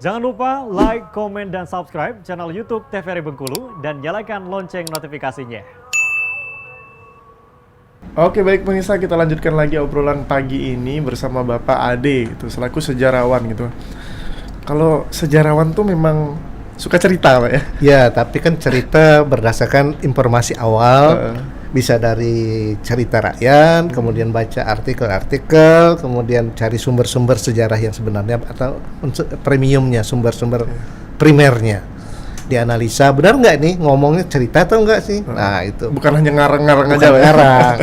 Jangan lupa like, komen, dan subscribe channel YouTube TVRI Bengkulu dan nyalakan lonceng notifikasinya. Oke, baik pemirsa, kita lanjutkan lagi obrolan pagi ini bersama Bapak Ade gitu, selaku sejarawan gitu. Kalau sejarawan tuh memang suka cerita, Pak ya? Ya, tapi kan cerita berdasarkan informasi awal, bisa dari cerita rakyat, kemudian baca artikel-artikel, kemudian cari sumber-sumber sejarah yang sebenarnya atau premiumnya, sumber-sumber primernya. Dianalisa, benar nggak nih ngomongnya cerita atau enggak sih? Nah, itu. Bukan hanya ngarang-ngarang aja, Pak. Ngarang.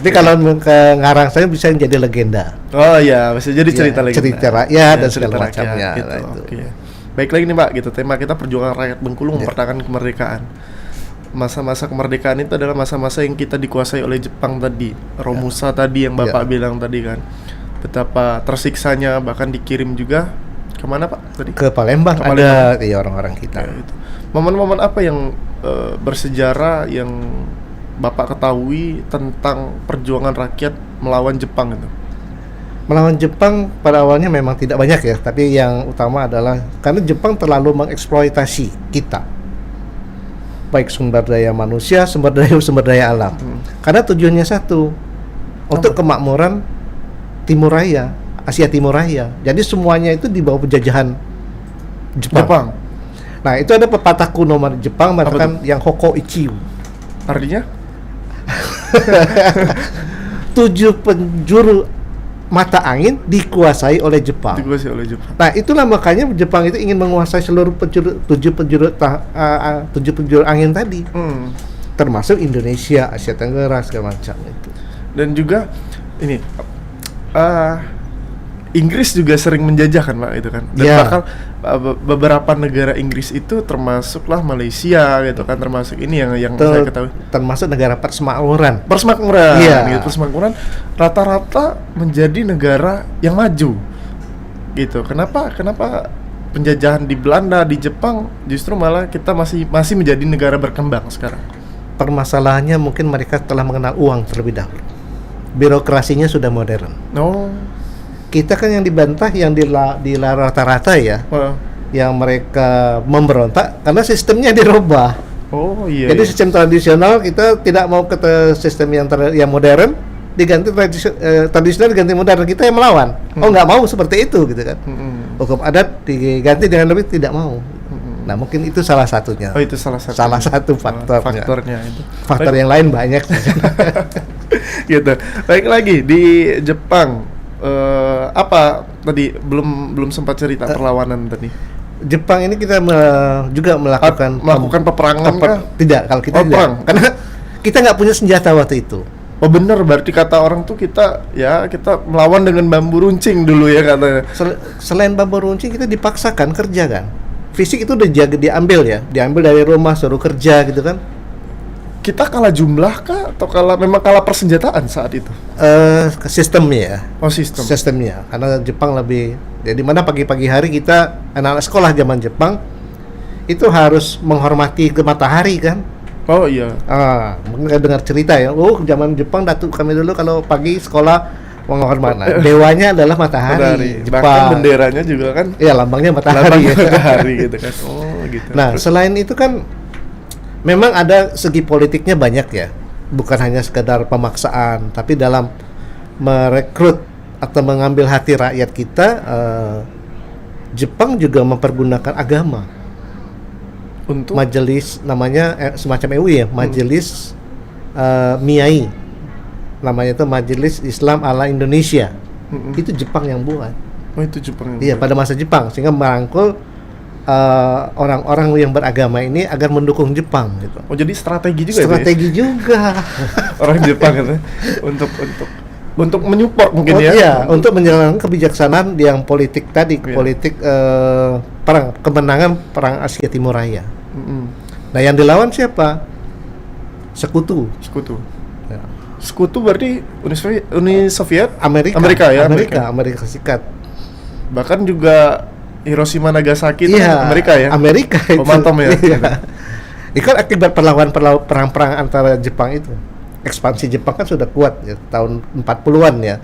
Tapi kalau ke ngarang saya bisa jadi legenda. Oh iya, bisa jadi cerita Ya, lagi. cerita rakyat dan segala macamnya. Gitu. Nah, itu. Oke. Baik lagi nih, Pak, gitu. Tema kita perjuangan rakyat Bengkulu mempertahankan kemerdekaan. Masa-masa kemerdekaan itu adalah masa-masa yang kita dikuasai oleh Jepang tadi. Romusa tadi yang Bapak bilang tadi kan. Betapa tersiksanya, bahkan dikirim juga kemana, Pak, tadi? Ke Palembang, Ke Palembang. ada orang-orang kita. Ya, itu. Momen-momen apa yang bersejarah yang Bapak ketahui tentang perjuangan rakyat melawan Jepang itu? Melawan Jepang pada awalnya memang tidak banyak ya, tapi yang utama adalah karena Jepang terlalu mengeksploitasi kita, baik sumber daya manusia, sumber daya alam. Karena tujuannya satu, untuk kemakmuran Timur Raya, Asia Timur Raya. Jadi semuanya itu di bawah penjajahan Jepang. Nah, itu ada pepatah kuno Jepang mengatakan yang Hoko Ichiu. Artinya? 7 penjuru mata angin dikuasai oleh Jepang. Dikuasai oleh Jepang. Nah, itulah makanya Jepang itu ingin menguasai seluruh 7 penjuru angin tadi. Termasuk Indonesia, Asia Tenggara, segala macam itu. Dan juga ini Inggris juga sering menjajah kan, Pak, itu kan. Dan bahkan beberapa negara Inggris itu termasuklah Malaysia gitu kan, termasuk ini yang saya ketahui. Termasuk negara persemakmuran. Gitu, persemakmuran rata-rata menjadi negara yang maju. Gitu. Kenapa penjajahan di Belanda, di Jepang justru malah kita masih menjadi negara berkembang sekarang? Permasalahannya mungkin mereka telah mengenal uang terlebih dahulu. Birokrasinya sudah modern. Kita kan yang dibantah yang di rata-rata ya, yang mereka memberontak karena sistemnya dirubah. Jadi sistem tradisional kita tidak mau ke sistem yang modern, diganti tradisional diganti modern, kita yang melawan. Nggak mau seperti itu gitu kan. Hukum adat diganti dengan lebih tidak mau. Nah, mungkin itu salah satunya. Itu salah satu faktornya itu. Faktor yang lain banyak. Gitu. Baik, lagi di Jepang. Apa tadi belum sempat cerita perlawanan tadi. Jepang ini kita juga melakukan peperangan kah? Tidak, kalau kita tidak. Perang. Karena kita nggak punya senjata waktu itu. Oh benar, berarti kata orang tuh kita melawan dengan bambu runcing dulu ya katanya. Selain bambu runcing kita dipaksakan kerja kan. Fisik itu udah diambil dari rumah suruh kerja gitu kan. Kita kalah jumlah kah atau memang kalah persenjataan saat itu? Sistemnya ya. Sistemnya. Karena Jepang lebih, di mana pagi-pagi hari kita anak-anak sekolah zaman Jepang itu harus menghormati ke matahari kan. Oh iya. Mungkin kan dengar cerita ya. Zaman Jepang kami dulu kalau pagi sekolah menghormati. Dewanya adalah matahari. Jepang. Bahkan benderanya juga kan. Iya, lambangnya matahari. Matahari gitu kan. Gitu. Nah, selain itu kan memang ada segi politiknya banyak ya, bukan hanya sekedar pemaksaan, tapi dalam merekrut atau mengambil hati rakyat kita, Jepang juga mempergunakan agama untuk majelis, namanya semacam MUI ya, majelis MIAI, namanya itu Majelis Islam ala Indonesia. Itu Jepang yang buat. Itu Jepang. Iya, pada masa Jepang, sehingga merangkul orang-orang yang beragama ini agar mendukung Jepang gitu. Jadi strategi juga. Strategi juga. Orang Jepang gitu. Untuk menyupport mungkin ya. Iya, untuk menjalankan kebijaksanaan yang politik tadi, politik kemenangan perang Asia Timur Raya. Nah, yang dilawan siapa? Sekutu. Ya. Sekutu berarti Uni Soviet, Amerika Serikat. Bahkan juga Hiroshima Nagasaki itu Amerika ya? Amerika itu. Bom atom ya? Itu kan akibat perang-perang antara Jepang itu. Ekspansi Jepang kan sudah kuat ya, tahun 40-an ya.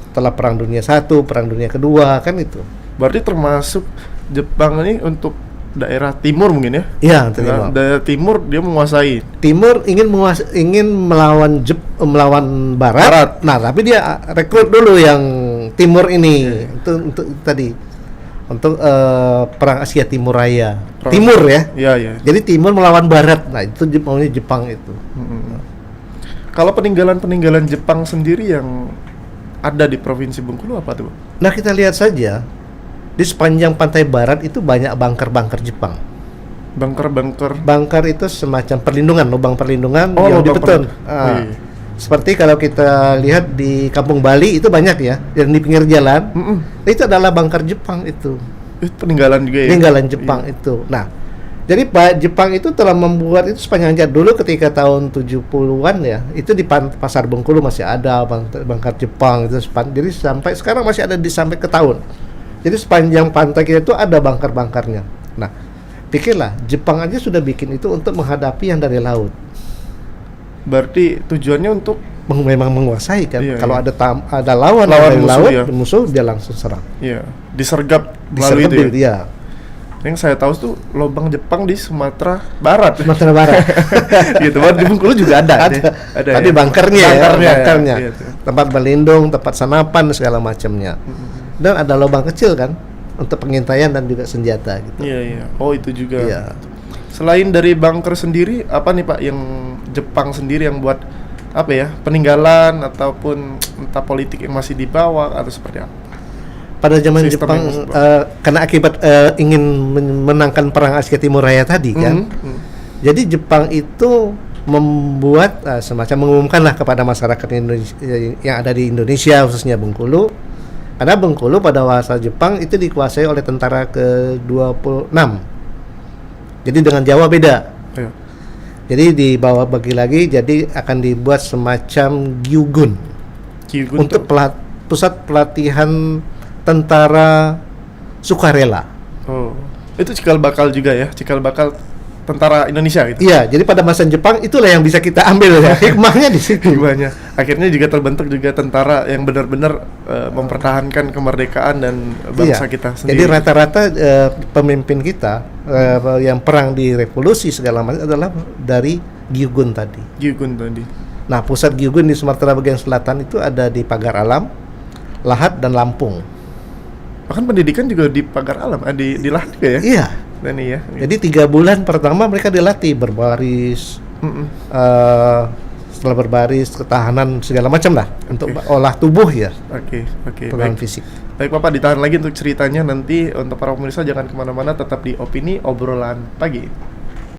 Setelah Perang Dunia I, Perang Dunia Kedua kan itu. Berarti termasuk Jepang ini untuk daerah timur mungkin ya? Iya, timur. Daerah timur dia menguasai. Timur ingin melawan barat. Nah, tapi dia rekrut dulu yang timur ini untuk tadi untuk perang Asia Timur Raya. Timur ya? Iya. Jadi timur melawan barat. Nah, itu maunya Jepang itu. Kalau peninggalan Jepang sendiri yang ada di Provinsi Bengkulu apa tuh? Nah, kita lihat saja di sepanjang pantai barat itu banyak bunker-bunker Jepang. Bunker itu semacam perlindungan, lubang perlindungan yang di beton. Seperti kalau kita lihat di Kampung Bali itu banyak ya, yang di pinggir jalan. Itu adalah bunker Jepang itu. Peninggalan juga ya. Peninggalan Jepang itu. Nah, jadi Jepang itu telah membuat itu sepanjang jalan. Dulu ketika tahun 70-an ya, itu di Pasar Bengkulu masih ada bunker Jepang itu. Jadi sampai sekarang masih ada sampai ke tahun. Jadi sepanjang pantai kita itu ada bunker-bunkernya. Nah, pikirlah, Jepang aja sudah bikin itu untuk menghadapi yang dari laut. Berarti tujuannya untuk memang menguasai kan. Iya, Kalau iya. ada lawan dari musuh, laut, ya. musuh dia langsung serang. Iya, disergap melalui itu ya. Iya. Yang saya tahu tuh lubang Jepang di Sumatera Barat. Sumatera Barat. Gitu, di Bengkulu juga ada. Tapi ya. bunkernya. Iya, Tempat berlindung, tempat sanapan segala macamnya. Dan ada lubang kecil kan untuk pengintaian dan juga senjata gitu. Iya. Oh, itu juga. Iya. Selain dari bunker sendiri, apa nih Pak yang Jepang sendiri yang buat apa ya? Peninggalan ataupun entah politik yang masih dibawa atau seperti apa? Pada zaman Sistem Jepang karena akibat ingin menangkan perang Asia Timur Raya tadi kan. Jadi Jepang itu membuat semacam mengumumkanlah kepada masyarakat Indonesia yang ada di Indonesia khususnya Bengkulu. Karena Bengkulu pada masa Jepang itu dikuasai oleh tentara ke-26. Jadi dengan Jawa beda. Iya. Jadi dibawa bagi lagi, jadi akan dibuat semacam Gyugun untuk pusat pelatihan tentara sukarela. Oh, itu cikal bakal juga ya, cikal bakal tentara Indonesia gitu. Iya, jadi pada masa Jepang itulah yang bisa kita ambil ya, hikmahnya di situ. Hikmahnya. Akhirnya juga terbentuk juga tentara yang benar-benar mempertahankan kemerdekaan dan bangsa kita sendiri. Jadi rata-rata pemimpin kita yang perang di revolusi segala macam adalah dari Gyugun tadi. Nah, pusat Gyugun di Sumatera bagian selatan itu ada di Pagar Alam, Lahat dan Lampung. Bahkan pendidikan juga di Pagar Alam, di Lahat juga ya? Iya. Dan iya. Jadi 3 bulan pertama mereka dilatih berbaris, setelah berbaris ketahanan segala macam lah untuk olah tubuh ya. Oke. Baik. Fisik. Baik Bapak, ditahan lagi untuk ceritanya nanti. Untuk para pemirsa jangan kemana-mana, tetap di Opini Obrolan Pagi.